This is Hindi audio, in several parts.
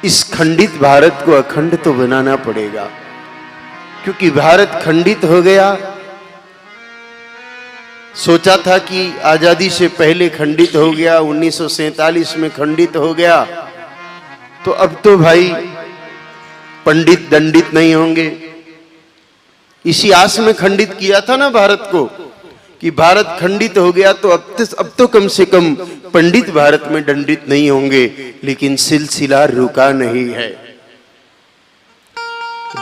इस खंडित भारत को अखंड तो बनाना पड़ेगा, क्योंकि भारत खंडित हो गया। सोचा था कि आजादी से पहले खंडित हो गया, 1947 में खंडित हो गया, तो अब तो भाई पंडित दंडित नहीं होंगे। इसी आस में खंडित किया था ना भारत को, कि भारत खंडित हो गया तो अब तो कम से कम पंडित भारत में दंडित नहीं होंगे। लेकिन सिलसिला रुका नहीं है।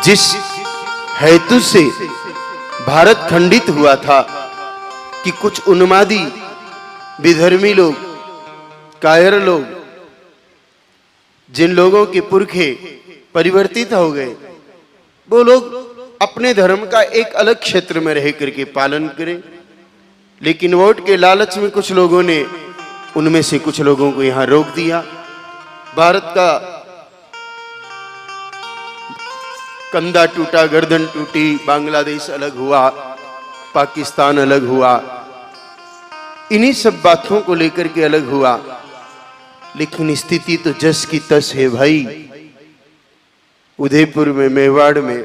जिस हेतु से भारत खंडित हुआ था कि कुछ उन्मादी विधर्मी लोग, कायर लोग, जिन लोगों के पुरखे परिवर्तित हो गए, वो लोग अपने धर्म का एक अलग क्षेत्र में रह करके पालन करें। लेकिन वोट के लालच में कुछ लोगों ने उनमें से कुछ लोगों को यहां रोक दिया। भारत का कंधा टूटा, गर्दन टूटी, बांग्लादेश अलग हुआ, पाकिस्तान अलग हुआ, इन्हीं सब बातों को लेकर के अलग हुआ। लेकिन स्थिति तो जस की तस है भाई। उदयपुर में, मेवाड़ में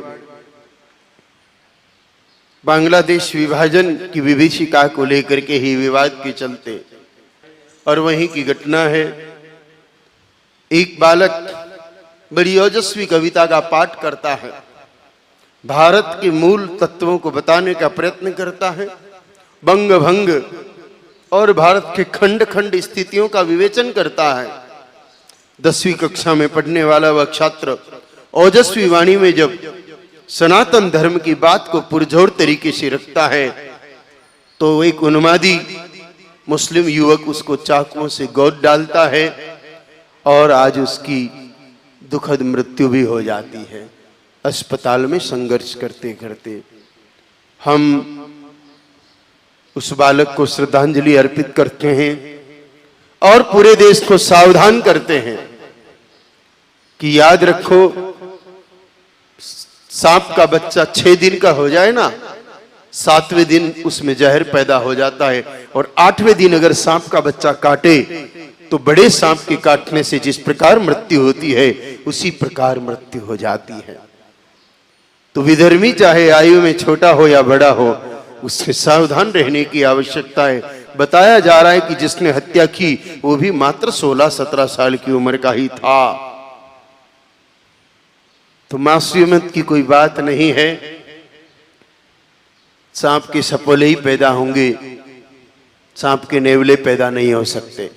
बांग्लादेश विभाजन की विभीषिका को लेकर के ही विवाद के चलते, और वहीं की घटना है। एक बालक बड़ी ओजस्वी कविता का पाठ करता है, भारत के मूल तत्वों को बताने का प्रयत्न करता है, बंग भंग और भारत के खंड खंड स्थितियों का विवेचन करता है। 10वीं कक्षा में पढ़ने वाला वह छात्र ओजस्वी वाणी में जब सनातन धर्म की बात को पुरजोर तरीके से रखता है, तो एक उन्मादी मुस्लिम युवक उसको चाकुओं से गोद डालता है और आज उसकी दुखद मृत्यु भी हो जाती है अस्पताल में संघर्ष करते करते। हम उस बालक को श्रद्धांजलि अर्पित करते हैं और पूरे देश को सावधान करते हैं कि याद रखो, सांप का बच्चा 6 दिन का हो जाए ना, 7वें दिन उसमें जहर पैदा हो जाता है, और 8वें दिन अगर सांप का बच्चा काटे तो बड़े सांप के काटने से जिस प्रकार मृत्यु होती है उसी प्रकार मृत्यु हो जाती है। तो विधर्मी चाहे आयु में छोटा हो या बड़ा हो, उससे सावधान रहने की आवश्यकता है। बताया जा रहा है कि जिसने हत्या की वो भी मात्र 16-17 साल की उम्र का ही था। तो मासूमियत की कोई बात नहीं है। सांप के सपोले ही पैदा होंगे, सांप के नेवले पैदा नहीं हो सकते।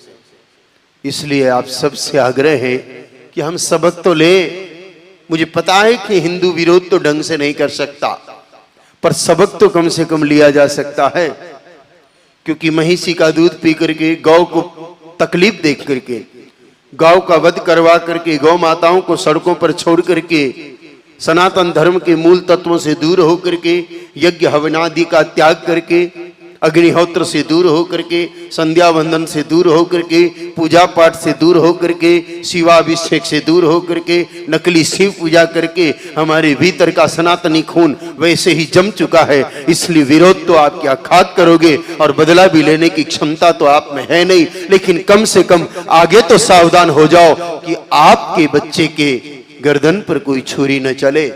इसलिए आप सबसे आग्रह है कि हम सबक तो ले। मुझे पता है कि हिंदू विरोध तो ढंग से नहीं कर सकता, पर सबक तो कम से कम लिया जा सकता है। क्योंकि महिषी का दूध पी करके, गौ को तकलीफ देख करके, गौ का वध करवा करके, गौ माताओं को सड़कों पर छोड़ करके, सनातन धर्म के मूल तत्वों से दूर होकर के, यज्ञ हवनादि का त्याग करके, अग्निहोत्र से दूर होकर के, संध्या वंदन से दूर होकर के, पूजा पाठ से दूर होकर के, शिवाभिषेक से दूर होकर के, नकली शिव पूजा करके हमारे भीतर का सनातनी खून वैसे ही जम चुका है। इसलिए विरोध तो आप क्या खाक करोगे, और बदला भी लेने की क्षमता तो आप में है नहीं। लेकिन कम से कम आगे तो सावधान हो जाओ कि आपके बच्चे के गर्दन पर कोई छुरी न चले।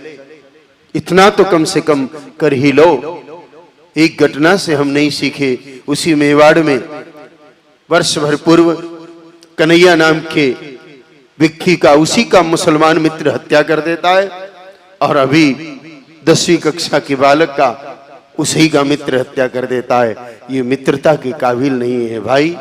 इतना तो कम से कम कर ही लो। एक घटना से हम नहीं सीखे। उसी मेवाड़ में वर्ष भर पूर्व कन्हैया नाम के व्यक्ति का, उसी का मुसलमान मित्र हत्या कर देता है, और अभी 10वीं कक्षा के बालक का उसी का मित्र हत्या कर देता है। ये मित्रता के काबिल नहीं है भाई।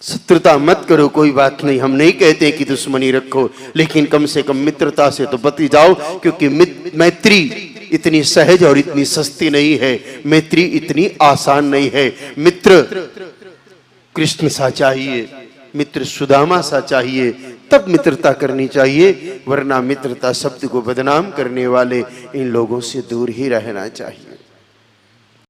शत्रुता मत करो, कोई बात नहीं, हम नहीं कहते कि दुश्मनी रखो, लेकिन कम से कम मित्रता से तो बच जाओ। क्योंकि मैत्री इतनी सहज और इतनी सस्ती नहीं है, मैत्री इतनी आसान नहीं है। मित्र कृष्ण सा चाहिए, मित्र सुदामा सा चाहिए, तब मित्रता करनी चाहिए, वरना मित्रता शब्द को बदनाम करने वाले इन लोगों से दूर ही रहना चाहिए।